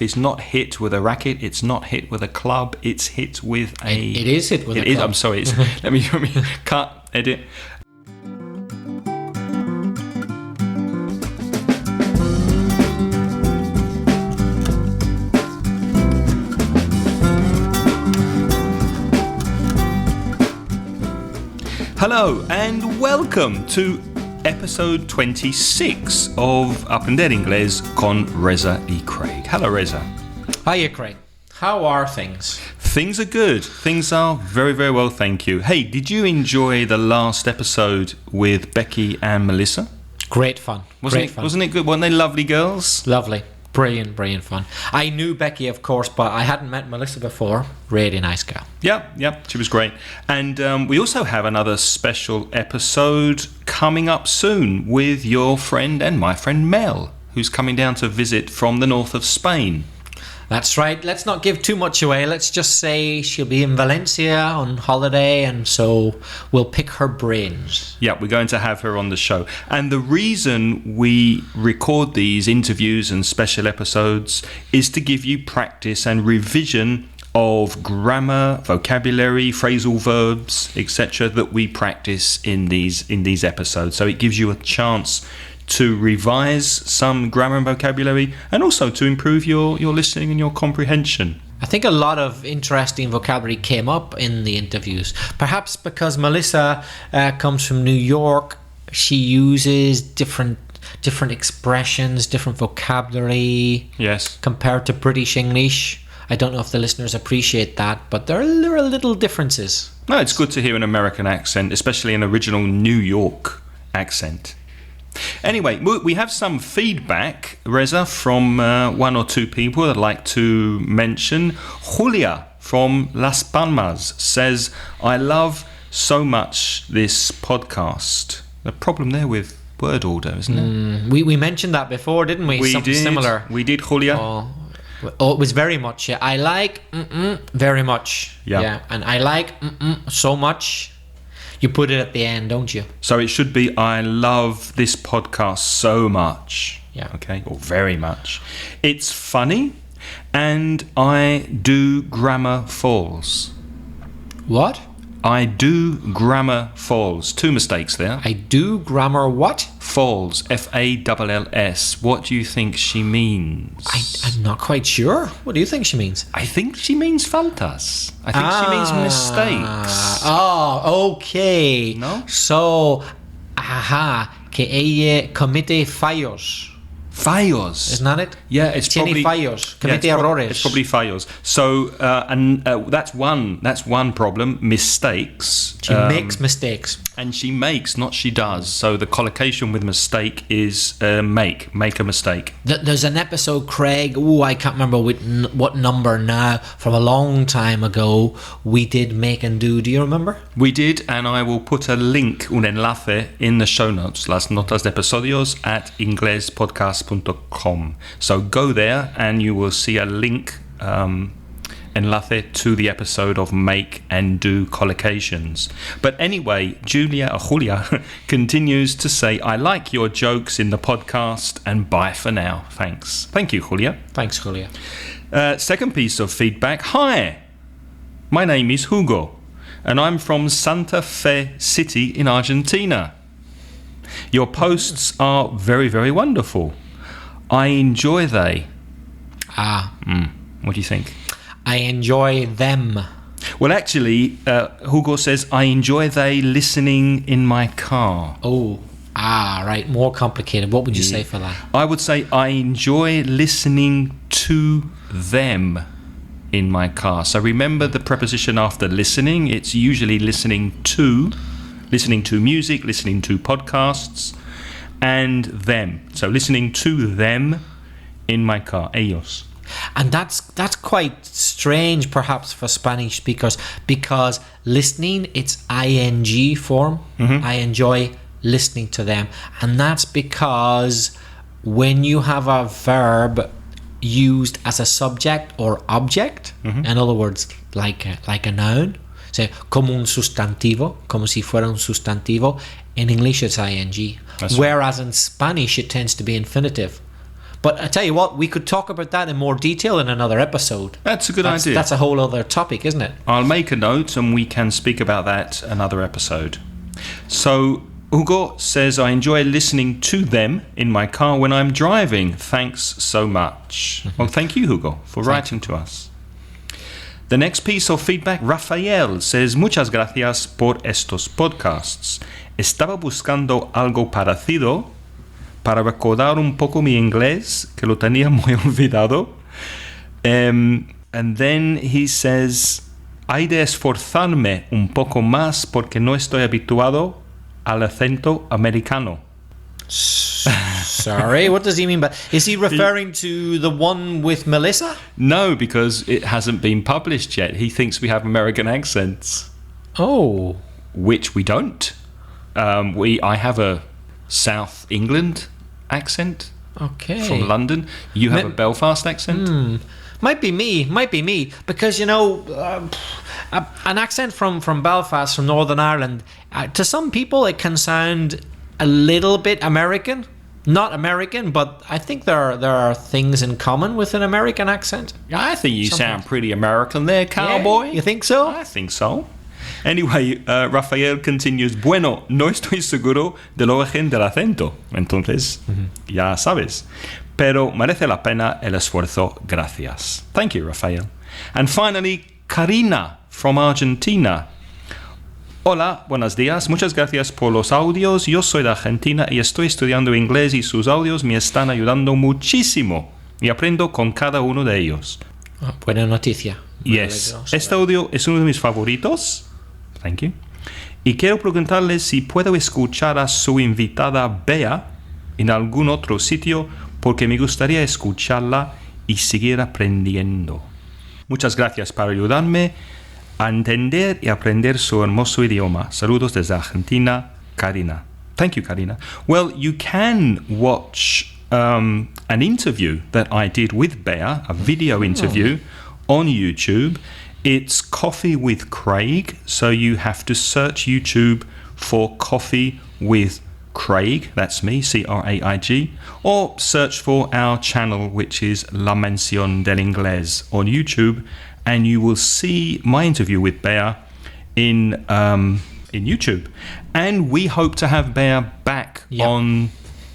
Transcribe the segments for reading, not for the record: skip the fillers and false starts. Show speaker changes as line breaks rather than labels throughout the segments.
It's not hit with a racket. It's not hit with a club. It's hit with a...
It is hit with a club.
I'm sorry. Let me cut, edit. Hello and welcome to episode 26 of Aprender Inglés con Reza y Craig. Hello, Reza.
Hiya, Craig. How are things?
Things are good. Things are very, very well, thank you. Hey, did you enjoy the last episode with Becky and Melissa?
Great fun.
Wasn't it good? Weren't they lovely girls?
Lovely. Brilliant fun. I knew Becky, of course, but I hadn't met Melissa before. Really nice girl.
Yeah, she was great. And we also have another special episode coming up soon with your friend and my friend Mel, who's coming down to visit from the north of Spain.
That's right. Let's not give too much away. Let's just say she'll be in Valencia on holiday, and so we'll pick her brains.
Yeah, we're going to have her on the show. And the reason we record these interviews and special episodes is to give you practice and revision of grammar, vocabulary, phrasal verbs, etc. that we practice in these episodes. So it gives you a chance to revise some grammar and vocabulary, and also to improve your listening and your comprehension.
I think a lot of interesting vocabulary came up in the interviews. Perhaps because Melissa comes from New York, she uses different expressions, different vocabulary.
Yes.
Compared to British English. I don't know if the listeners appreciate that, but there are little differences.
No, it's good to hear an American accent, especially an original New York accent. Anyway, we have some feedback, Reza, from one or two people I'd like to mention. Julia from Las Palmas says, I love so much this podcast. The problem there with word order, isn't it?
We mentioned that before, didn't we? Something similar.
We did, Julia.
Oh, it was very much. Yeah. I like very much.
Yeah.
And I like so much. You put it at the end, don't you?
So it should be, I love this podcast so much.
Yeah.
Okay, or very much. It's funny, and I do grammar falls.
What?
I do grammar falls. Two mistakes there.
I do grammar what?
Falls. Falls. What do you think she means?
I'm not quite sure. What do you think she means?
I think she means faltas. I think she means mistakes.
Oh, okay.
No?
So, que ella comete fallos.
Fallos.
Isn't that it?
Yeah, it's
Tiene
probably
fallos. Comete errores.
It's probably fallos. So, that's one problem. Mistakes.
She makes mistakes.
And she makes, not she does. So the collocation with mistake is make a mistake.
There's an episode, Craig. I can't remember what number now. From a long time ago, we did make and do. Do you remember?
We did, and I will put a link, un enlace, in the show notes. Las notas de episodios at inglespodcast.com. So go there, and you will see a link. Enlace to the episode of Make and Do collocations. But anyway, Julia continues to say, I like your jokes in the podcast, and bye for now. Thanks. Thank you, Julia.
Thanks, Julia.
Second piece of feedback. Hi, my name is Hugo, and I'm from Santa Fe City in Argentina. Your posts are very, very wonderful. I enjoy they. What do you think?
I enjoy them.
Well, actually, Hugo says, I enjoy they listening in my car.
Right. More complicated. What would you say for that?
I would say I enjoy listening to them in my car. So remember the preposition after listening. It's usually listening to music, listening to podcasts, and them. So listening to them in my car. Ellos.
And that's quite strange, perhaps, for Spanish speakers, because listening, it's ing form. I enjoy listening to them, and that's because when you have a verb used as a subject or object, in other words, like a noun, say como un sustantivo, como si fuera un sustantivo. In English, it's ing, whereas in Spanish it tends to be infinitive. But I tell you what, we could talk about that in more detail in another episode.
That's a good idea.
That's a whole other topic, isn't it?
I'll make a note and we can speak about that another episode. So Hugo says, I enjoy listening to them in my car when I'm driving. Thanks so much. Well, thank you, Hugo, for writing to us. The next piece of feedback, Rafael says, muchas gracias por estos podcasts. Estaba buscando algo parecido para recordar un poco mi inglés, que lo tenía muy olvidado. And then he says, hay de esforzarme un poco más porque no estoy habituado al acento americano.
Sorry, what does he mean by... Is he referring to the one with Melissa?
No, because it hasn't been published yet. He thinks we have American accents.
Oh.
Which we don't. I have a South England accent.
Okay.
From London. You have a Belfast accent.
Might be me. Because, you know, an accent from Belfast, from Northern Ireland, to some people it can sound a little bit American. Not American, but I think there are things in common with an American accent.
I think you sound pretty American there, cowboy.
Yeah, you think so?
I think so. Anyway, Rafael continues, bueno, no estoy seguro del origen del acento. Entonces, ya sabes. Pero merece la pena el esfuerzo. Gracias. Thank you, Rafael. And finally, Karina from Argentina. Hola, buenos días. Muchas gracias por los audios. Yo soy de Argentina y estoy estudiando inglés y sus audios me están ayudando muchísimo. Y aprendo con cada uno de ellos.
Buena noticia.
Yes. Este audio es uno de mis favoritos. Thank you. Y quiero preguntarle si puedo escuchar a su invitada Bea en algún otro sitio porque me gustaría escucharla y seguir aprendiendo. Muchas gracias por ayudarme a entender y aprender su hermoso idioma. Saludos desde Argentina, Karina. Thank you, Karina. Well, you can watch an interview that I did with Bea, a video interview on YouTube. It's Coffee with Craig, so you have to search YouTube for Coffee with Craig, that's me, C-R-A-I-G, or search for our channel, which is La Mención del Inglés on YouTube, and you will see my interview with Bea in YouTube. And we hope to have Bea back on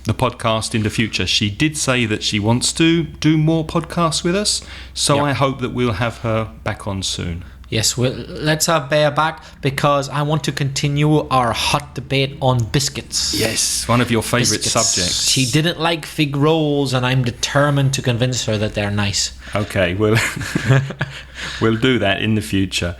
the podcast in the future. She did say that she wants to do more podcasts with us, so I hope that we'll have her back on soon.
Yes, let's have Bea back because I want to continue our hot debate on biscuits.
Yes, one of your favourite subjects.
She didn't like fig rolls and I'm determined to convince her that they're nice.
Okay, we'll do that in the future.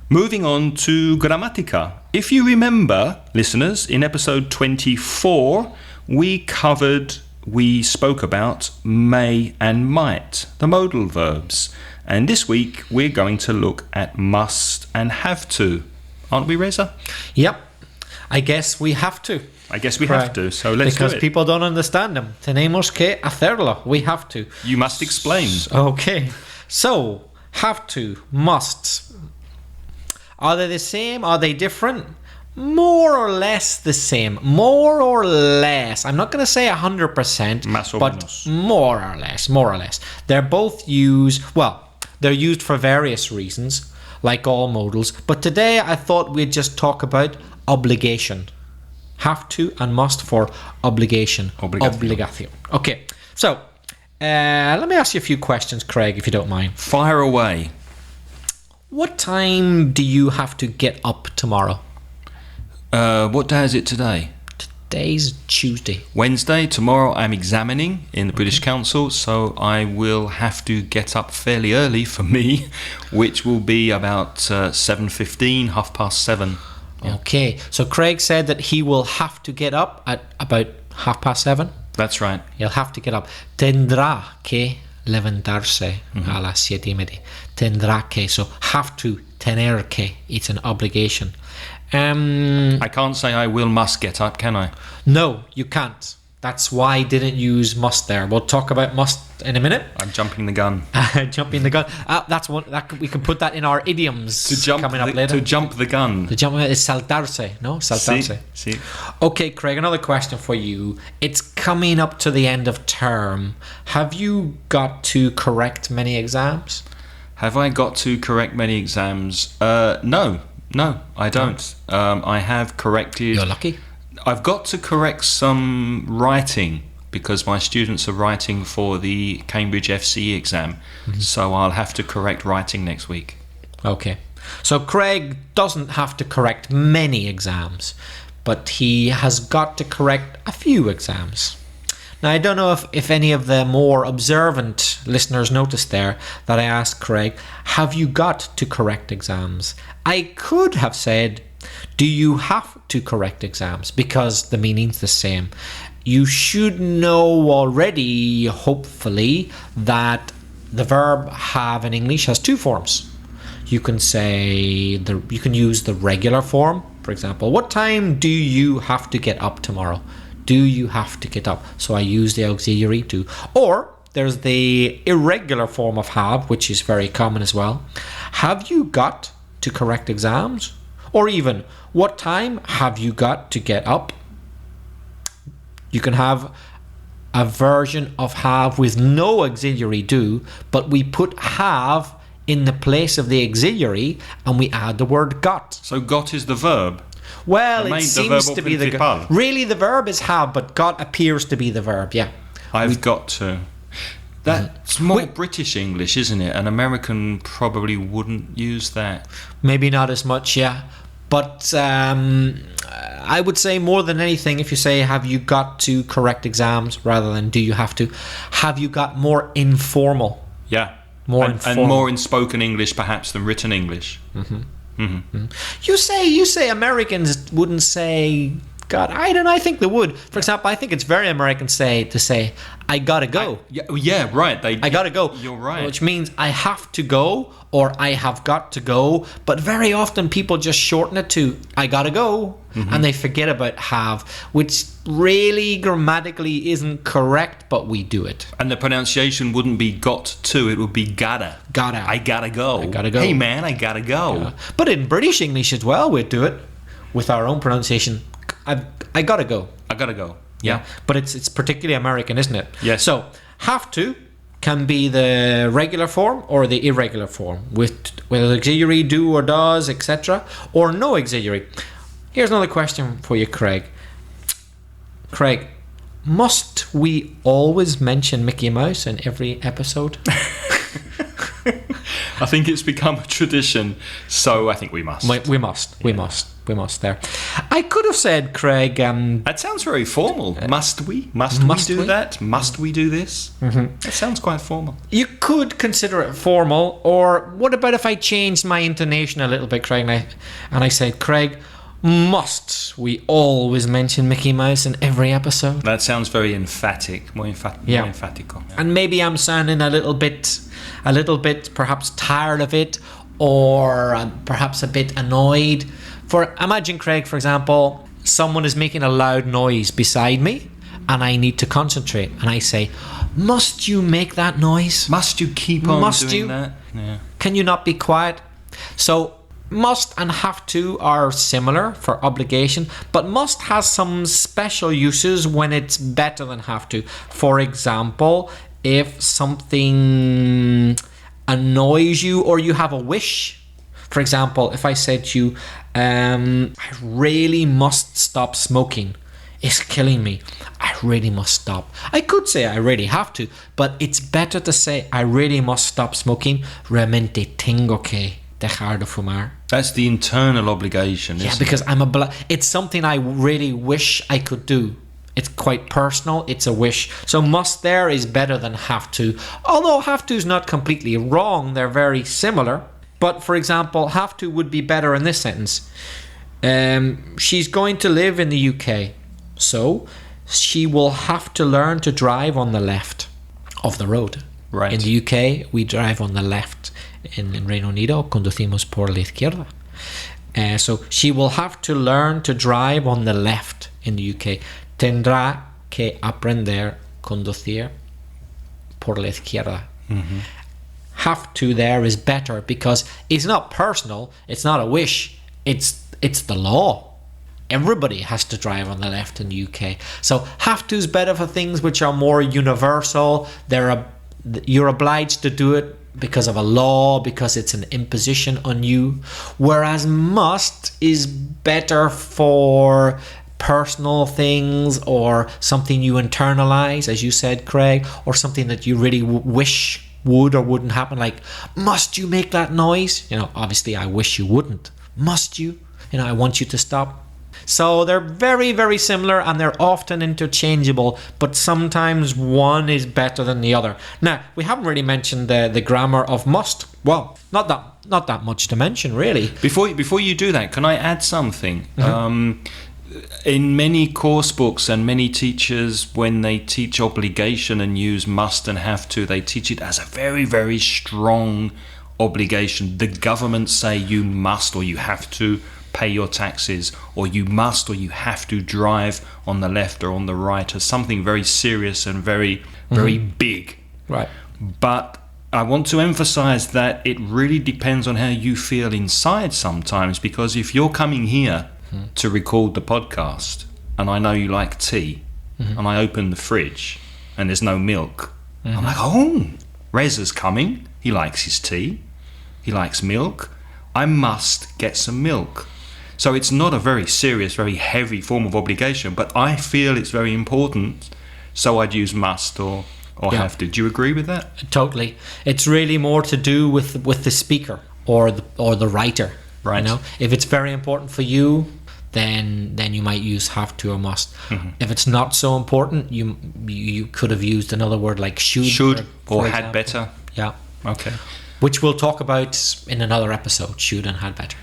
Moving on to Grammatica. If you remember, listeners, in episode 24, we spoke about may and might, the modal verbs. And this week, we're going to look at must and have to. Aren't we, Reza?
Yep. I guess we have to.
Have to, so let's do it.
Because people don't understand them. Tenemos que hacerlo. We have to.
You must explain.
Okay. So, have to, must. Are they the same? Are they different? More or less the same. More or less. I'm not going to say 100%, but more or less. They're both used, they're used for various reasons, like all modals. But today I thought we'd just talk about obligation. Have to and must for obligation. Obligación. Okay, so let me ask you a few questions, Craig, if you don't mind.
Fire away.
What time do you have to get up tomorrow?
What day is it today?
Today's Tuesday.
Wednesday. Tomorrow I'm examining in the British Council, so I will have to get up fairly early for me, which will be about 7:15, 7:30. Yeah.
Okay, so Craig said that he will have to get up at about 7:30.
That's right.
He'll have to get up. Tendrá que levantarse a las 7:30. Tendrá que, so have to, tener que, it's an obligation.
I can't say I must get up, can I?
No, you can't. That's why I didn't use must there. We'll talk about must in a minute.
I'm jumping the gun.
Jumping the gun. That's one that we can put that in our idioms coming up later.
To jump the gun.
To jump is saltarse, no? Saltarse.
Sí.
Okay, Craig, another question for you. It's coming up to the end of term. Have you got to correct many exams?
Have I got to correct many exams? No, I don't. I have corrected...
You're lucky.
I've got to correct some writing because my students are writing for the Cambridge FCE exam. So I'll have to correct writing next week.
Okay. So Craig doesn't have to correct many exams, but he has got to correct a few exams. Now, I don't know if any of the more observant listeners noticed there that I asked Craig, have you got to correct exams? I could have said, do you have to correct exams? Because the meaning's the same. You should know already, hopefully, that the verb have in English has two forms. You can you can use the regular form. For example, what time do you have to get up tomorrow? Do you have to get up? So I use the auxiliary to. Or there's the irregular form of have, which is very common as well. Have you got to correct exams? Or even, what time have you got to get up? You can have a version of have with no auxiliary do, but we put have in the place of the auxiliary and we add the word got.
So got is the verb?
Well, it seems to be the... Really, the verb is have, but got appears to be the verb, yeah.
I've got to. That's more British English, isn't it? An American probably wouldn't use that.
Maybe not as much, yeah. But I would say more than anything, if you say, have you got to correct exams rather than do you have to, have you got more informal?
Yeah.
And
more in spoken English perhaps than written English.
You say Americans wouldn't say God. I think they would. For example, I think it's very American to say I gotta go.
Yeah, right.
I gotta go.
You're right.
Which means I have to go or I have got to go. But very often people just shorten it to I gotta go, and they forget about have, which really grammatically isn't correct, but we do it.
And the pronunciation wouldn't be got to, it would be gotta.
Gotta.
I gotta go.
I gotta go.
Hey man, I gotta go.
Yeah. But in British English as well, we'd do it with our own pronunciation. I gotta go.
I gotta go. Yeah.
But it's particularly American, isn't it?
Yes.
So have to can be the regular form or the irregular form with auxiliary, do or does, etc. or no auxiliary. Here's another question for you, Craig. Craig, must we always mention Mickey Mouse in every episode?
I think it's become a tradition, so I think we must.
We must there. I could have said, Craig...
that sounds very formal. Must we? Must we do that? Must we do this? That sounds quite formal.
You could consider it formal, or what about if I changed my intonation a little bit, Craig, and I said, Craig, must we always mention Mickey Mouse in every episode?
That sounds very emphatic, more emphatical. Yeah.
And maybe I'm sounding a little bit perhaps tired of it, or perhaps a bit annoyed. Imagine, Craig, for example, someone is making a loud noise beside me and I need to concentrate, and I say, must you make that noise?
Must you keep on doing that? Yeah.
Can you not be quiet? So must and have to are similar for obligation, but must has some special uses when it's better than have to. For example, if something annoys you or you have a wish. For example, if I said to you, I really must stop smoking. It's killing me. I really must stop. I could say I really have to, but it's better to say I really must stop smoking. Realmente tengo que dejar de fumar.
That's the internal obligation, isn't it?
Yeah, because it's something I really wish I could do. It's quite personal. It's a wish. So must there is better than have to. Although have to is not completely wrong. They're very similar. But for example, have to would be better in this sentence. She's going to live in the UK. So she will have to learn to drive on the left of the road.
Right.
In the UK, we drive on the left. In Reino Unido, conducimos por la izquierda. So she will have to learn to drive on the left in the UK. Tendrá que aprender conducir por la izquierda. Have to there is better because it's not personal, it's not a wish, it's the law. Everybody has to drive on the left in the UK. So have to is better for things which are more universal. You're obliged to do it because of a law, because it's an imposition on you. Whereas must is better for personal things or something you internalize, as you said, Craig, or something that you really wish would or wouldn't happen. Like, must you make that noise? Obviously I wish you wouldn't. Must you? I want you to stop. So they're very, very similar and they're often interchangeable, but sometimes one is better than the other. Now, we haven't really mentioned the grammar of must. Well, not that much to mention, really.
Before you do that, can I add something? In many course books and many teachers, when they teach obligation and use must and have to, they teach it as a very, very strong obligation. The government say you must or you have to pay your taxes, or you must or you have to drive on the left or on the right, as something very serious and very, very big.
Right.
But I want to emphasize that it really depends on how you feel inside sometimes, because if you're coming here to record the podcast and I know you like tea and I open the fridge and there's no milk, I'm like, oh, Reza's coming, he likes his tea, he likes milk, I must get some milk. So it's not a very serious, very heavy form of obligation, but I feel it's very important, so I'd use must or have to. Do you agree with that?
Totally. It's really more to do with the speaker or the writer.
Right.
If it's very important for you, then you might use have to or must. If it's not so important, you could have used another word like should
or
for
had
example.
better.
Yeah.
Okay.
Which we'll talk about in another episode, should and had better.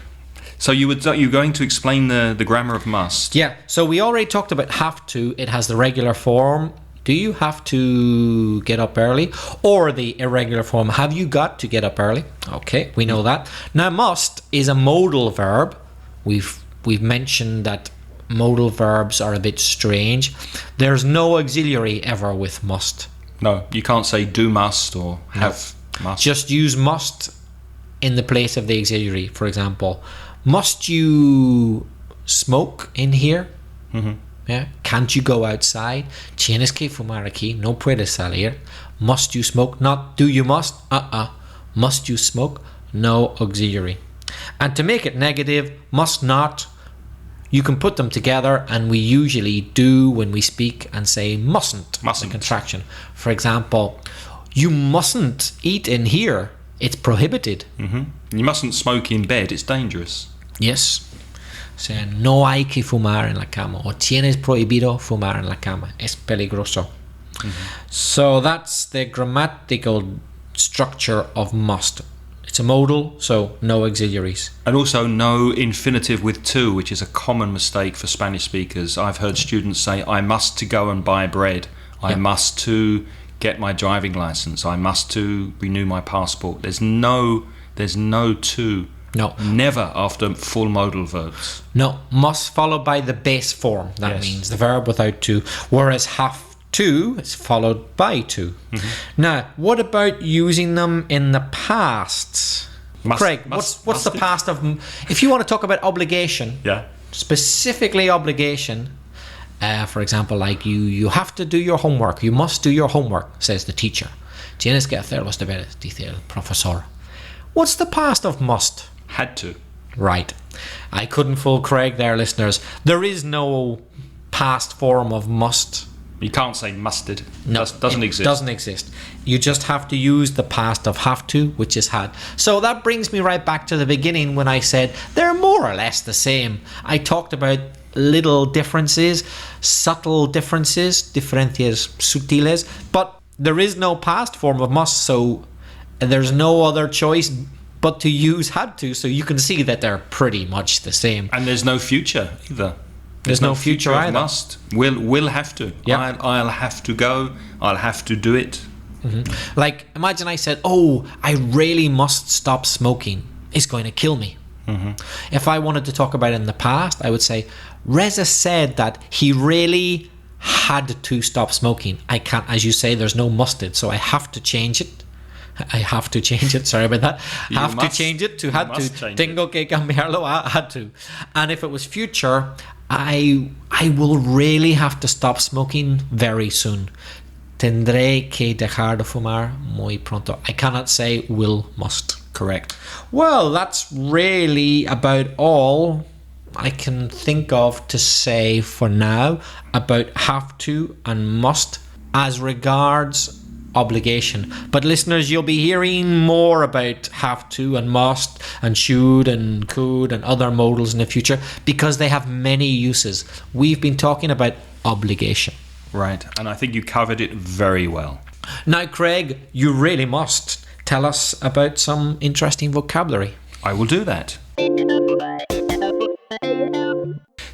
So you're going to explain the grammar of must.
Yeah, so we already talked about have to. It has the regular form. Do you have to get up early? Or the irregular form, have you got to get up early? Okay, we know that. Now must is a modal verb. We've mentioned that modal verbs are a bit strange. There's no auxiliary ever with must.
No, you can't say do must or have must.
Just use must in the place of the auxiliary. For example, must you smoke in here? Yeah. Can't you go outside? Tienes que fumar aquí. No puedes salir. Must you smoke? Not do you must? Must you smoke? No auxiliary. And to make it negative, must not, you can put them together, and we usually do when we speak and say mustn't.
Mustn't.
A contraction. For example, you mustn't eat in here. It's prohibited.
You mustn't smoke in bed. It's dangerous.
Yes. Say, no hay que fumar en la cama, o tienes prohibido fumar en la cama. Es peligroso. So that's the grammatical structure of must. It's a modal, so no auxiliaries.
And also no infinitive with to, which is a common mistake for Spanish speakers. I've heard students say, I must to go and buy bread. I must to get my driving license. I must to renew my passport. There's no to.
No.
Never after full modal verbs.
No, must followed by the base form. That means the verb without to. Whereas have to is followed by to. Now, what about using them in the past? Craig, what's the past of... If you want to talk about obligation, specifically obligation, for example, like you have to do your homework. You must do your homework, says the teacher. Tienes que hacer los deberes, dice el profesor. What's the past of must?
Had to.
Right. I couldn't fool Craig there, listeners. There is no past form of must.
You can't say musted.
No,
doesn't exist.
Doesn't exist. You just have to use the past of have to, which is had. So that brings me right back to the beginning when I said they're more or less the same. I talked about little differences, subtle differences, diferencias sutiles, but there is no past form of must, so there's no other choice but to use had to, so you can see that they're pretty much the same.
And there's no future either.
There's no future either.
Must. Will have to.
Yep.
I'll have to go. I'll have to do it.
Like, imagine I said, oh, I really must stop smoking. It's going to kill me. If I wanted to talk about it in the past, I would say, Reza said that he really had to stop smoking. I can't, as you say, there's no mustard, so I have to change it. Sorry about that. To change it to had to. Tengo que cambiarlo. I had to. And if it was future, I will really have to stop smoking very soon. Tendré que dejar de fumar muy pronto. I cannot say will, must.
Correct.
Well, that's really about all I can think of to say for now about have to and must as regards obligation. But listeners, you'll be hearing more about have to and must and should and could and other modals in the future because they have many uses. We've been talking about obligation.
Right, and I think you covered it very well.
Now, Craig, you really must tell us about some interesting vocabulary.
I will do that.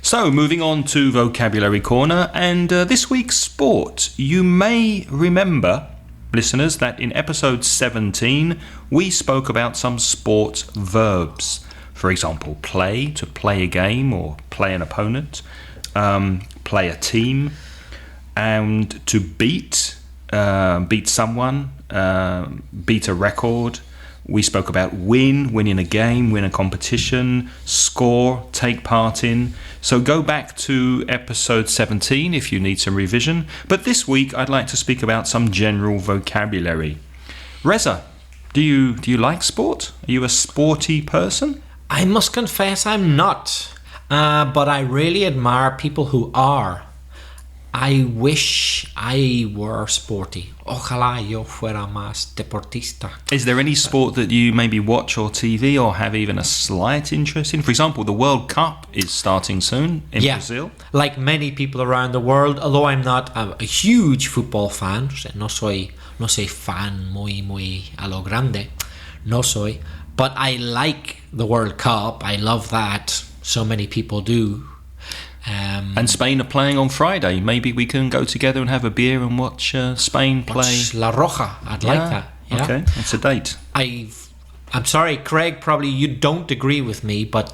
So, moving on to Vocabulary Corner, and this week's sport. You may remember, listeners, that in episode 17 we spoke about some sport verbs. For example, play, to play a game or play an opponent, play a team, and to beat someone, beat a record. We spoke about winning a game, win a competition, score, take part in. So go back to episode 17 if you need some revision. But this week I'd like to speak about some general vocabulary. Reza, do you like sport? Are you a sporty person?
I must confess I'm not, but I really admire people who are. I wish I were sporty. Ojalá yo fuera más deportista.
Is there any sport that you maybe watch or TV or have even a slight interest in? For example, the World Cup is starting soon in Brazil.
Like many people around the world, although I'm not a huge football fan, no soy fan muy a lo grande, no soy, but I like the World Cup. I love that. So many people do.
And Spain are playing on Friday. Maybe we can go together and have a beer and watch Spain play.
Watch La Roja. I'd like that. Yeah.
Okay, that's a date.
I'm sorry, Craig, probably you don't agree with me, but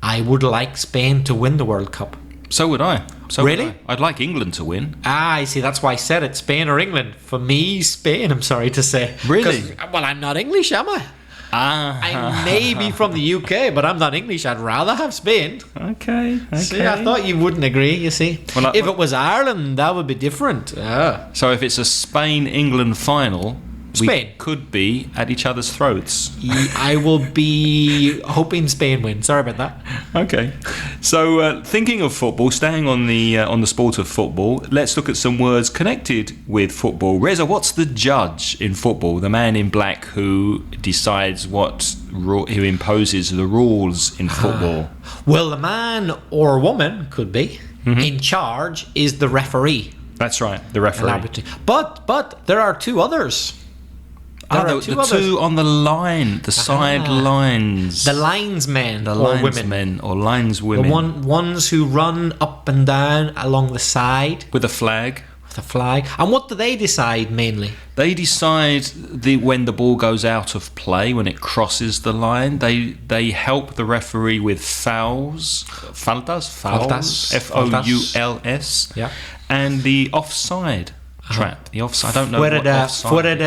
I would like Spain to win the World Cup.
So would I.
Really?
I'd like England to win.
I see. That's why I said it. Spain or England. For me, Spain, I'm sorry to say.
Really?
Well, I'm not English, am I? I may be from the UK, but I'm not English. I'd rather have Spain.
Okay.
See, I thought you wouldn't agree, you see. Well, if it was Ireland, that would be different.
So if it's a Spain-England final,
Spain.
We could be at each other's throats.
I will be hoping Spain wins. Sorry about that.
Okay. So thinking of football, staying on the sport of football, let's look at some words connected with football. Reza, what's the judge in football? The man in black who decides who imposes the rules in football?
Well, the man or woman could be in charge is the referee.
That's right, the referee.
But there are two others.
The two on the line, the side lines.
The linesmen
or lineswomen.
The ones who run up and down along the side.
With a flag.
And what do they decide mainly?
They decide when the ball goes out of play, when it crosses the line. They help the referee with fouls. Faltas. Fouls.
Yeah.
And the offside. Trap. The offside. I don't know
what offside. Fuera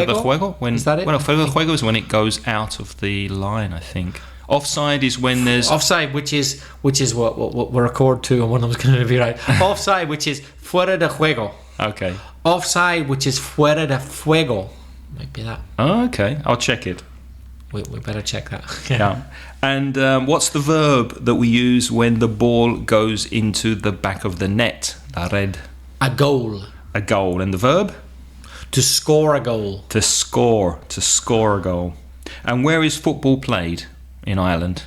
de
juego.
Is that it?
Well, fuera de juego is when it goes out of the line, I think. Offside is when there's
offside, which is what we're accord to, and one of them's going to be right. Offside, which is fuera de juego.
Okay.
Offside, which is fuera de fuego. Might be that.
Oh, okay. I'll check it.
We better check that.
Yeah. And what's the verb that we use when the ball goes into the back of the net? La red.
A goal.
And the verb?
To score a goal.
To score a goal. And where is football played in Ireland?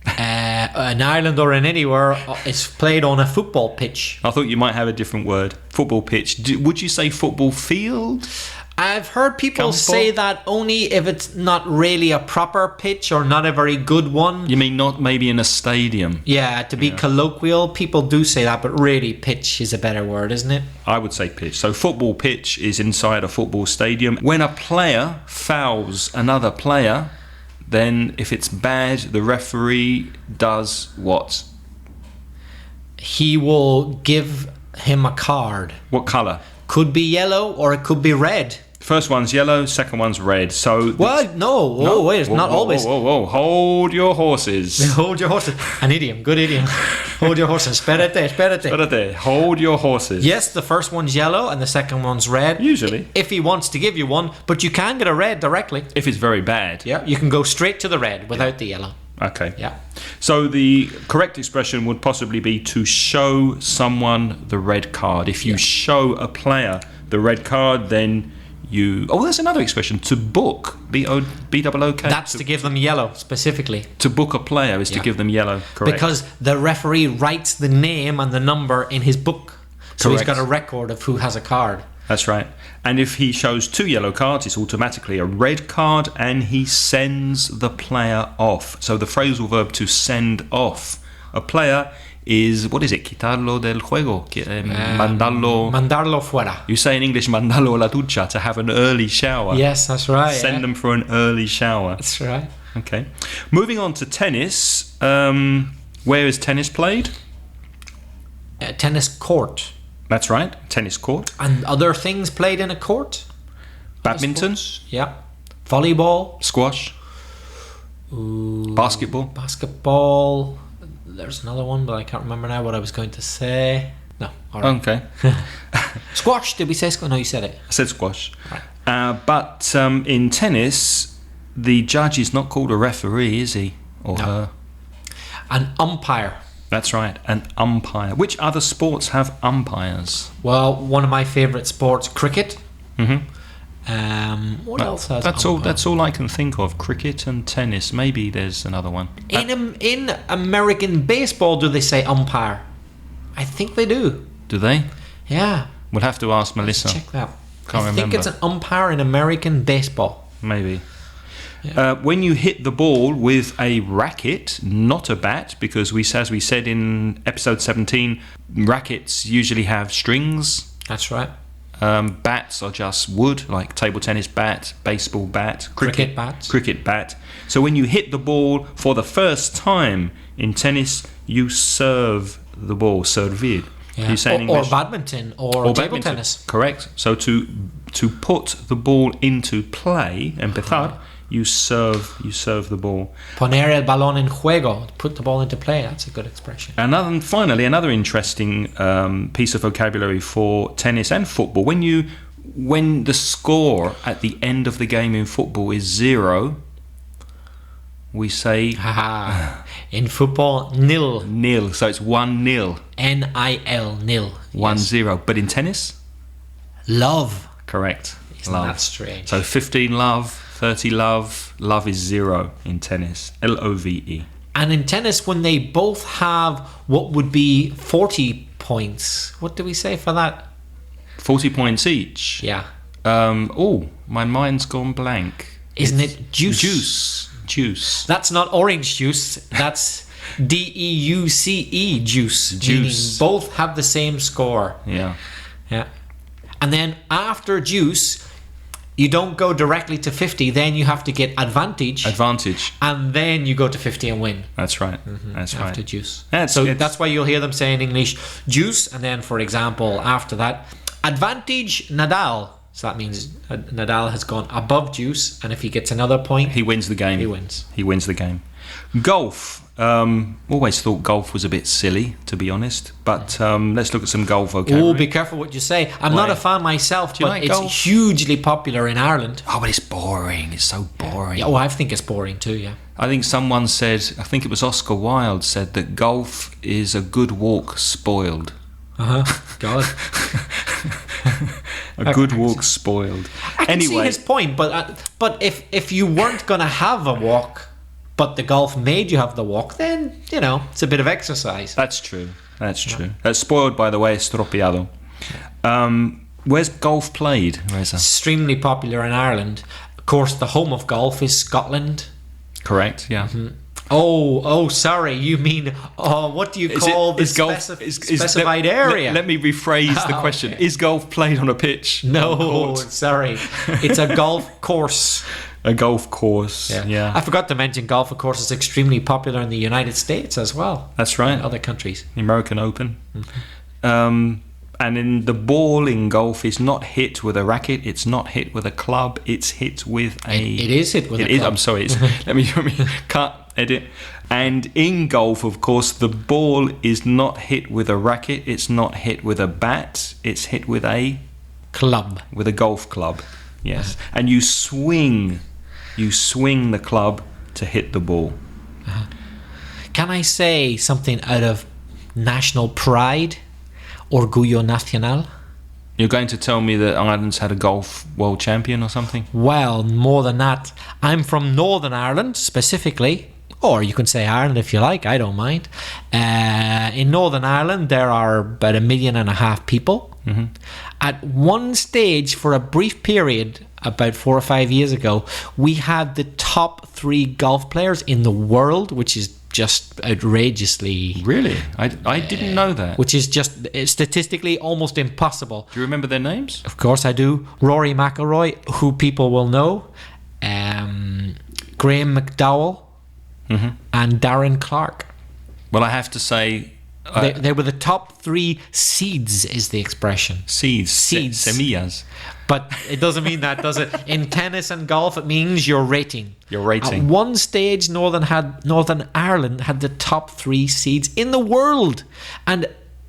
In Ireland or in anywhere, it's played on a football pitch.
I thought you might have a different word. Football pitch. Would you say football field?
I've heard people say that only if it's not really a proper pitch or not a very good one.
You mean not maybe in a stadium?
Yeah, to be colloquial, people do say that, but really pitch is a better word, isn't it?
I would say pitch. So football pitch is inside a football stadium. When a player fouls another player, then if it's bad, the referee does what?
he will give him a card.
What colour?
Could be yellow or it could be red.
First one's yellow, second one's red. So
Well, no. Oh, wait, it's not always.
Whoa. Hold your horses.
Hold your horses. An idiom. Good idiom. Hold your horses. Espérate.
Hold your horses.
Yes, the first one's yellow and the second one's red.
Usually.
If he wants to give you one, but you can get a red directly.
If it's very bad.
Yeah, you can go straight to the red without the yellow.
Okay.
Yeah.
So the correct expression would possibly be to show someone the red card. If you show a player the red card, then you... Oh, there's another expression. To book. B-O-O-K.
That's to give them yellow, specifically.
To book a player is to give them yellow. Correct.
Because the referee writes the name and the number in his book. So he's got a record of who has a card.
That's right. And if he shows 2 yellow cards, it's automatically a red card, and he sends the player off. So the phrasal verb to send off a player is, what is it? Quitarlo del juego.
Mandarlo fuera.
You say in English, mandarlo a la ducha, to have an early shower.
Yes, that's right.
Send them for an early shower.
That's right.
Okay. Moving on to tennis. Where is tennis played?
Tennis court.
That's right. Tennis court.
And other things played in a court?
Badminton.
Yeah. Volleyball.
Squash. Basketball.
Basketball. There's another one, but I can't remember now what I was going to say. No. All right.
Okay.
Squash. Did we say squash? No, you said it.
I said squash.
Right.
But in tennis, the judge is not called a referee, is he? Or her?
An umpire.
That's right, an umpire. Which other sports have umpires?
Well, one of my favourite sports, cricket.
Mm-hmm.
What else has
that's
umpire?
all. That's all I can think of. Cricket and tennis. Maybe there's another one.
In American baseball, do they say umpire? I think they do.
Do they?
Yeah.
We'll have to ask Melissa.
Check that.
Can't
I think
remember.
it's an umpire in American baseball.
Maybe.
Yeah.
When you hit the ball with a racket, not a bat, because as we said in episode 17, rackets usually have strings.
That's right.
Bats are just wood, like table tennis bat, baseball bat, cricket bat. So when you hit the ball for the first time in tennis, you serve the ball, servir.
Yeah.
You say in English?
Or badminton or table tennis.
Correct. So to put the ball into play, empezar, you serve the ball.
Poner el balón en juego. Put the ball into play. That's a good expression.
Finally, another interesting piece of vocabulary for tennis and football. When the score at the end of the game in football is 0, we say
in football, nil.
Nil. So it's 1-0.
N-I-L, nil.
1-0. But in tennis?
Love.
Correct.
Isn't that strange?
So 15 love, 30 love. Love is 0 in tennis. L-O-V-E.
And in tennis, when they both have what would be 40 points, what do we say for that?
40 points each.
Yeah.
My mind's gone blank.
Isn't it juice?
Juice.
That's not orange juice. That's D-E-U-C-E, juice. Meaning both have the same score.
Yeah.
Yeah. And then after juice, you don't go directly to 50. Then you have to get advantage. And then you go to 50 and win.
That's right. That's right.
After juice.
That's
why you'll hear them say in English, juice. And then, for example, after that, advantage Nadal. So that means Nadal has gone above juice. And if he gets another point,
he wins the game.
He wins.
He wins the game. Golf. Always thought golf was a bit silly, to be honest. But let's look at some golf vocabulary.
Oh, be careful what you say. I'm not a fan myself, but it's
golf?
Hugely popular in Ireland.
Oh, but it's boring. It's so boring.
Yeah, I think it's boring too, yeah.
I think someone said, I think it was Oscar Wilde, said that golf is a good walk spoiled.
God.
A good walk spoiled.
I can see his point, but if you weren't going to have a walk, but the golf made you have the walk, then, it's a bit of exercise.
That's true. That's spoiled, by the way, estropeado. Where's golf played, Reza?
Extremely popular in Ireland. Of course, the home of golf is Scotland.
Correct, yeah.
Mm-hmm. Oh, sorry. You mean, what do you call the specified area?
Let me rephrase the question. Okay. Is golf played on a pitch?
No, sorry. It's a golf course.
A golf course. Yeah.
I forgot to mention golf, of course, is extremely popular in the United States as well.
That's right.
And other countries.
The American Open. And in the ball in golf is not hit with a racket. It's not hit with a club. It's hit with a...
It is hit with a club.
I'm sorry. Let me cut, edit. And in golf, of course, the ball is not hit with a racket. It's not hit with a bat. It's hit with a...
club.
With a golf club. Yes. And you swing the club to hit the ball.
Can I say something out of national pride? Orgullo Nacional?
You're going to tell me that Ireland's had a golf world champion or something?
Well, more than that. I'm from Northern Ireland, specifically. Or you can say Ireland if you like, I don't mind. In Northern Ireland, there are about 1.5 million people.
Mm-hmm.
At one stage, for a brief period, about 4 or 5 years ago, we had the top 3 golf players in the world, which is just outrageously...
Really? I didn't know that.
Which is just statistically almost impossible.
Do you remember their names?
Of course I do. Rory McIlroy, who people will know. Graham McDowell.
Mm-hmm.
And Darren Clark.
Well, I have to say...
they were the top 3 seeds, is the expression.
Seeds. Semillas.
But it doesn't mean that, does it? In tennis and golf, it means your rating.
Your rating.
At one stage, Northern Ireland had the top 3 seeds in the world. And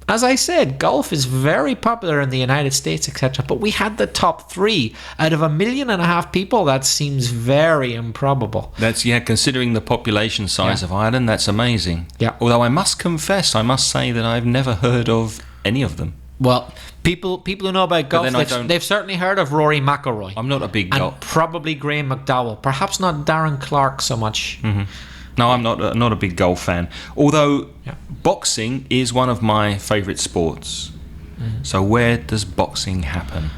as I said, golf is very popular in the United States, etc. But we had the top 3 out of 1.5 million people. That seems very improbable.
That's considering the population size of Ireland, that's amazing.
Yeah.
Although I must say that I've never heard of any of them.
Well, people who know about golf, they've certainly heard of Rory McIlroy.
I'm not a big golf.
And probably Graham McDowell. Perhaps not Darren Clark so much.
Mm-hmm. No, I'm not a big golf fan. Although boxing is one of my favourite sports. Mm-hmm. So where does boxing happen?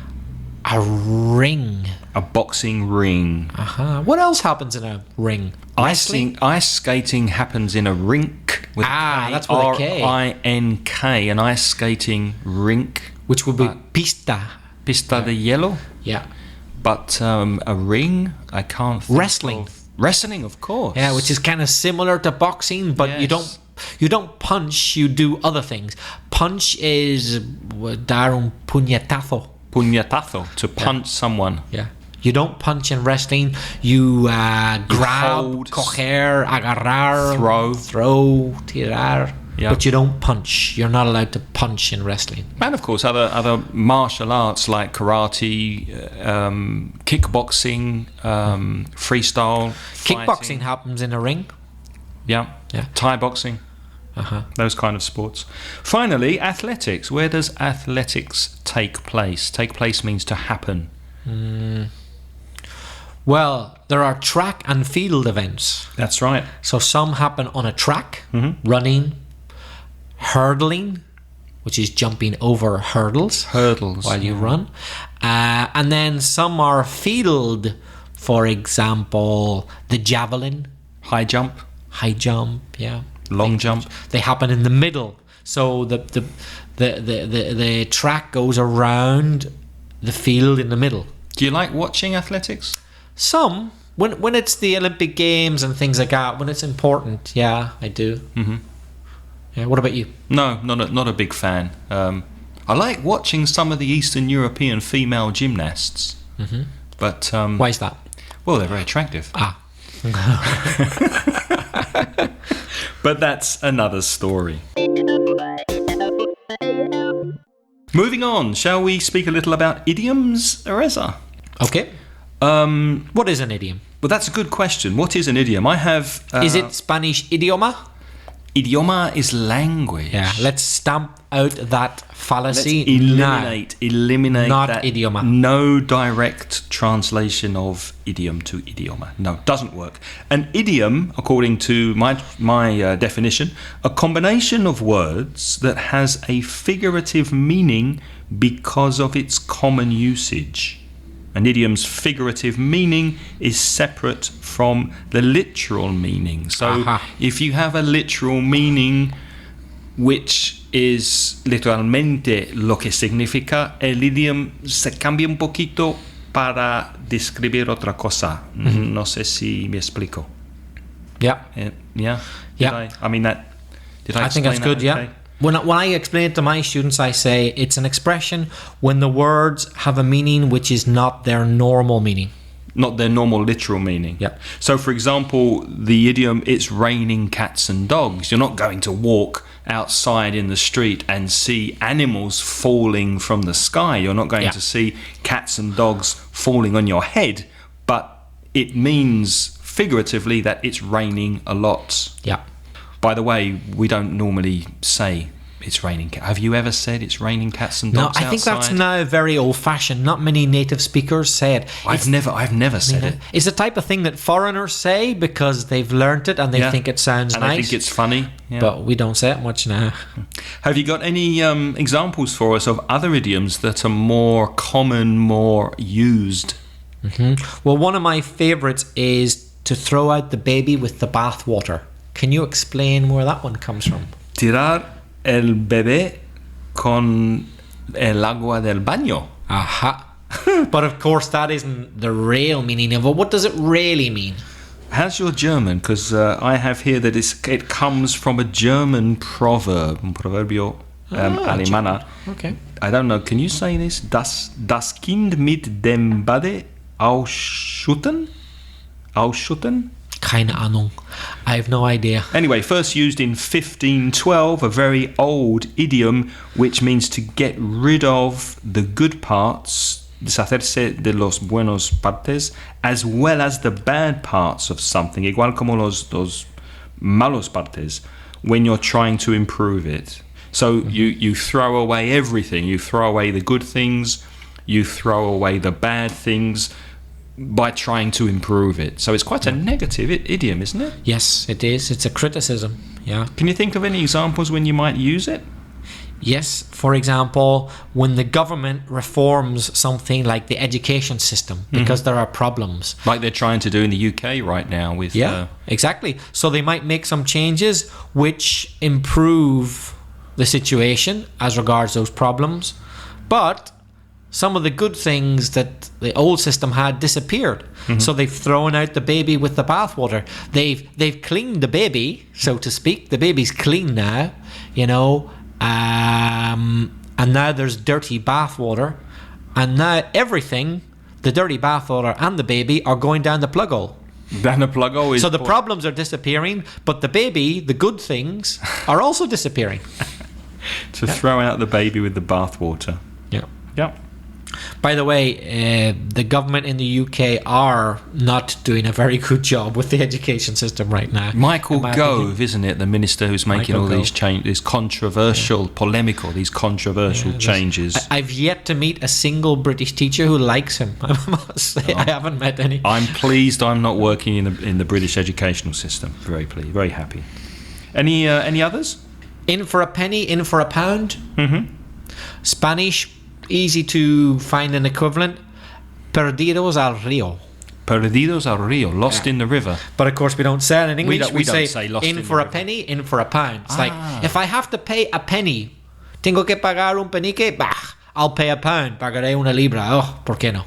A ring.
A boxing ring.
What else happens in a ring?
Ice skating happens in a rink with
that's with a K.
R-I-N-K, an ice skating rink.
Which would be pista.
Pista de hielo?
Yeah.
But a ring, I can't think
Wrestling.
Wrestling, of course.
Yeah, which is kind of similar to boxing, but you don't punch, you do other things. Punch is dar un puñetazo.
Puñetazo, to punch someone.
Yeah. You don't punch in wrestling. You grab,
hold,
coger, agarrar, throw, tirar.
Yeah.
But you don't punch. You're not allowed to punch in wrestling.
And of course, other martial arts like karate, kickboxing, freestyle.
Kickboxing
fighting.
happens in a ring.
Yeah. Thai boxing. Those kind of sports. Finally, athletics. Where does athletics take place? Take place means to happen.
Well, there are track and field events.
That's right.
So some happen on a track, running, hurdling, which is jumping over hurdles while you run. And then some are field, for example, the javelin.
High jump,
yeah.
Long jump.
They happen in the middle. So the track goes around the field in the middle.
Do you like watching athletics?
Some. When it's the Olympic Games and things like that, when it's important, yeah, I do. Mm-hmm. Yeah. What about you?
No, not a big fan. I like watching some of the Eastern European female gymnasts. Mm-hmm. But
why is that?
Well, they're very attractive. But that's another story. Moving on, shall we speak a little about idioms, Ereza?
Okay. What is an idiom?
Well, that's a good question. What is an idiom? I have...
is it Spanish idioma?
Idioma is language.
Yeah, let's stamp out that fallacy.
Let's eliminate
not
that.
Idioma.
No direct translation of idiom to idioma. No, doesn't work. An idiom, according to my definition, a combination of words that has a figurative meaning because of its common usage. An idiom's figurative meaning is separate from the literal meaning. So if you have a literal meaning, which is literalmente lo que significa, el idiom se cambia un poquito para describir otra cosa. No sé si me explico.
Yeah.
Yeah.
Yeah. I think that's good.
Okay?
Yeah. When I explain it to my students, I say it's an expression when the words have a meaning which is not their normal meaning.
Not their normal literal meaning.
Yeah.
So, for example, the idiom, it's raining cats and dogs. You're not going to walk outside in the street and see animals falling from the sky. You're not going to see cats and dogs falling on your head. But it means figuratively that it's raining a lot.
Yeah.
By the way, we don't normally say it's raining cats. Have you ever said it's raining cats and dogs outside?
No, I think that's now very old-fashioned. Not many native speakers say it.
I've never said it.
It's the type of thing that foreigners say because they've learnt it and they think it sounds
and
nice.
I think it's funny. Yeah.
But we don't say it much now.
Have you got any examples for us of other idioms that are more common, more used?
Well, one of my favourites is to throw out the baby with the bathwater. Can you explain where that one comes from?
Tirar el bebé con el agua del baño.
Aha. But of course that isn't the real meaning of it. What does it really mean?
How's your German? Because I have here that it comes from a German proverb, un proverbio alemana.
Okay.
I don't know. Can you say this? Das Kind mit dem Bade ausschütten? Ausschütten?
Keine Ahnung. I have no idea.
Anyway, first used in 1512, a very old idiom which means to get rid of the good parts, deshacerse de los buenos partes, as well as the bad parts of something, igual como los malos partes, when you're trying to improve it. So you throw away everything. You throw away the good things, you throw away the bad things, by trying to improve it. So it's quite a negative idiom, isn't it?
Yes, it is. It's a criticism. Yeah.
Can you think of any examples when you might use it?
Yes. For example, when the government reforms something like the education system because there are problems.
Like they're trying to do in the UK right now with...
Yeah, exactly. So they might make some changes which improve the situation as regards those problems. But some of the good things that the old system had disappeared. So they've thrown out the baby with the bathwater. They've cleaned the baby, so to speak. The baby's clean now, and now there's dirty bathwater. And now everything, the dirty bathwater and the baby, are going down the plug hole.
Down the plug hole is...
So the problems are disappearing, but the baby, the good things, are also disappearing.
To throw out the baby with the bathwater.
Yeah.
Yeah.
By the way, the government in the UK are not doing a very good job with the education system right now.
Michael Gove, isn't it? The minister who's making all these changes, these controversial, polemical, these controversial changes.
I've yet to meet a single British teacher who likes him. I must say, I haven't met any.
I'm pleased I'm not working in the British educational system. Very pleased, very happy. Any others?
In for a penny, in for a pound. Spanish. Easy to find an equivalent. Perdidos al río.
Perdidos al río, lost in the river.
But of course we don't say it in English.
We don't say lost
in for a penny, in for a pound. It's like, if I have to pay a penny, tengo que pagar un penique, I'll pay a pound. Pagaré una libra. Oh, ¿por qué no?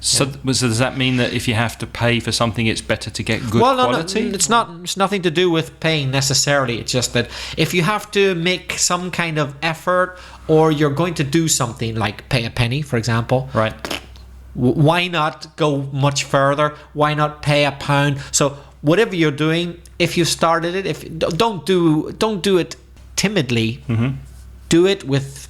So does that mean that if you have to pay for something, it's better to get good quality?
No, it's nothing to do with paying necessarily. It's just that if you have to make some kind of effort, or you're going to do something like pay a penny, for example,
right?
Why not go much further? Why not pay a pound? So whatever you're doing, if you started it, don't do it timidly. Do it with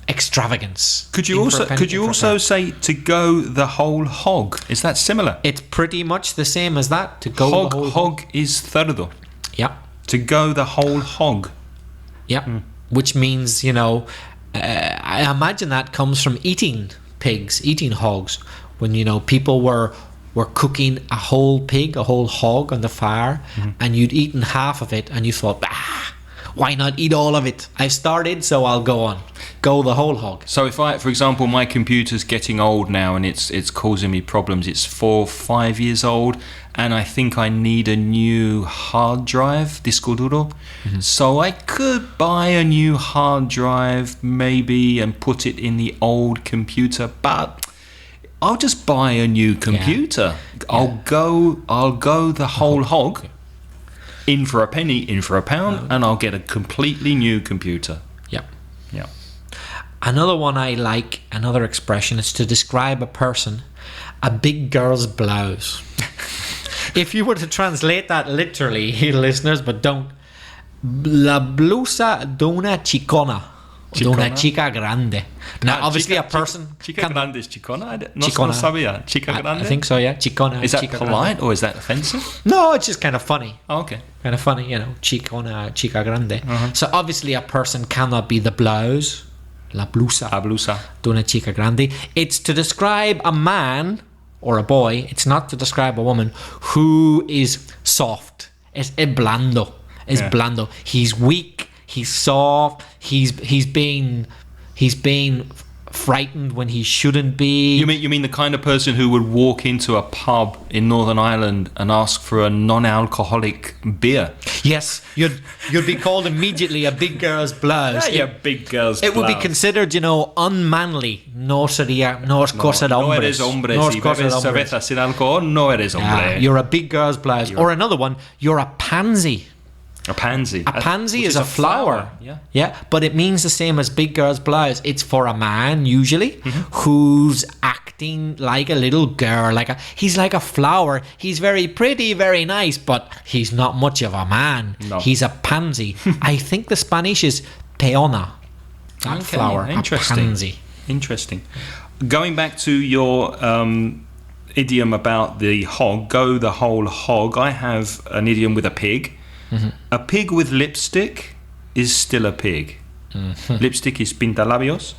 extravagance.
Could you also say to go the whole hog? Is that similar?
It's pretty much the same as that. To go the whole
hog is cerdo.
Yeah.
To go the whole hog.
Yeah. Which means, I imagine that comes from eating pigs, eating hogs. When people were cooking a whole pig, a whole hog on the fire, and you'd eaten half of it, and you thought, why not eat all of it? I've started, so I'll go on. Go the whole hog.
So if for example, my computer's getting old now and it's causing me problems. It's 4 or 5 years old, and I think I need a new hard drive, disco duro. So I could buy a new hard drive maybe and put it in the old computer, but I'll just buy a new computer. I'll go the whole hog. In for a penny, in for a pound, and I'll get a completely new computer.
Yeah.
Yeah.
Another one I like, another expression, is to describe a person, a big girl's blouse. If you were to translate that literally, listeners, but don't. La blusa de una chicona. De una chica grande. Now, obviously, a person...
Chica grande is chicona? No sabía. Chica grande?
I think so, yeah. Chicona.
Is that
chica
polite
grande.
Or is that offensive?
No, it's just kind of funny.
Oh, okay.
Kind of funny, chicona, chica grande. So obviously a person cannot be the blouse, la blusa, de una chica grande. It's to describe a man or a boy. It's not to describe a woman who is soft. Es blando. Blando. He's weak. He's soft. He's being frightened when he shouldn't be.
You mean the kind of person who would walk into a pub in Northern Ireland and ask for a non-alcoholic beer?
Yes, you'd be called immediately a big girl's blouse.
Yeah, big girl's blouse.
It would be considered, unmanly. No cosa de hombres.
No eres hombre. Si bebes cerveza sin alcohol, no eres hombre.
You're a big girl's blouse. Or another one, you're a pansy.
A pansy.
A pansy is a flower. Yeah, but it means the same as big girl's blouse. It's for a man usually who's acting like a little girl, he's like a flower. He's very pretty, very nice, but he's not much of a man. No. He's a pansy. I think the Spanish is peona. That flower.
Interesting.
A pansy.
Interesting. Going back to your idiom about the hog, go the whole hog. I have an idiom with a pig. A pig with lipstick is still a pig. Lipstick is pintalabios.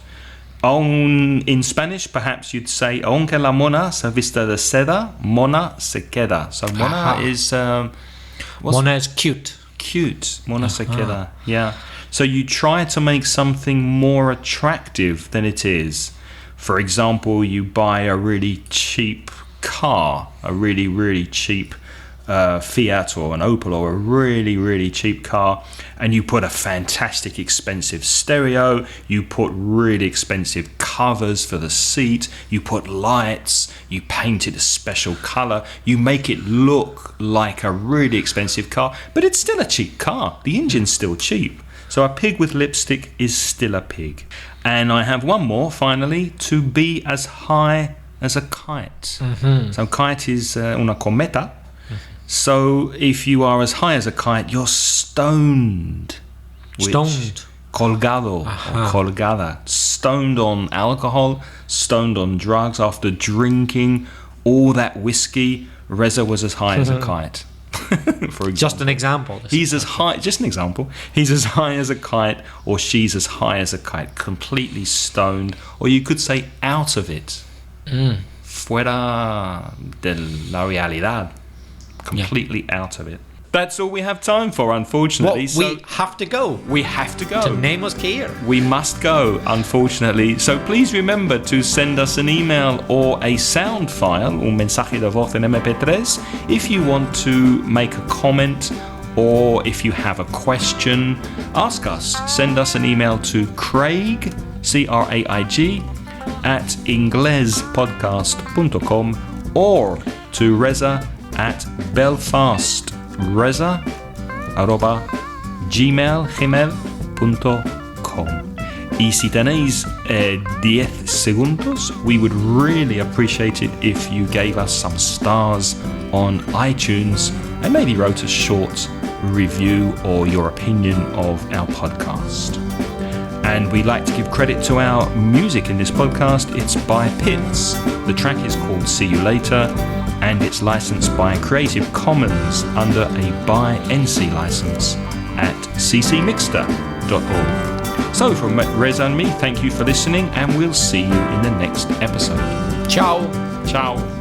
In Spanish, perhaps you'd say, aunque la mona se vista de seda, mona se queda. So mona is...
mona is cute.
Cute. Mona se queda. Yeah. So you try to make something more attractive than it is. For example, you buy a really cheap car, a really, really cheap Fiat or an Opel or a really, really cheap car, and you put a fantastic expensive stereo, you put really expensive covers for the seat, you put lights, you paint it a special color, you make it look like a really expensive car, but it's still a cheap car. The engine's still cheap. So a pig with lipstick is still a pig. And I have one more, finally, to be as high as a kite. So kite is una cometa. So if you are as high as a kite, you're stoned.
Stoned.
Colgado or colgada. Stoned on alcohol, stoned on drugs after drinking all that whiskey. Reza was as high as a kite. For example.
Just an example.
He's as high, just an example. He's as high as a kite, or she's as high as a kite, completely stoned, or you could say out of it. Fuera de la realidad. Completely out of it. That's all we have time for, unfortunately.
We have to go.
We have to go.
Tenemos que ir.
We must go, unfortunately. So please remember to send us an email or a sound file, un mensaje de voz en MP3, if you want to make a comment or if you have a question. Ask us. Send us an email to Craig, Craig, at inglespodcast.com or to Reza at belfast@gmail.com. Y si tenéis 10 segundos, we would really appreciate it if you gave us some stars on iTunes and maybe wrote a short review or your opinion of our podcast. And we'd like to give credit to our music in this podcast. It's by Pitts. The track is called See You Later, and it's licensed by Creative Commons under a by NC license at ccmixter.org. So from Reza and me, thank you for listening, and we'll see you in the next episode.
Ciao.
Ciao.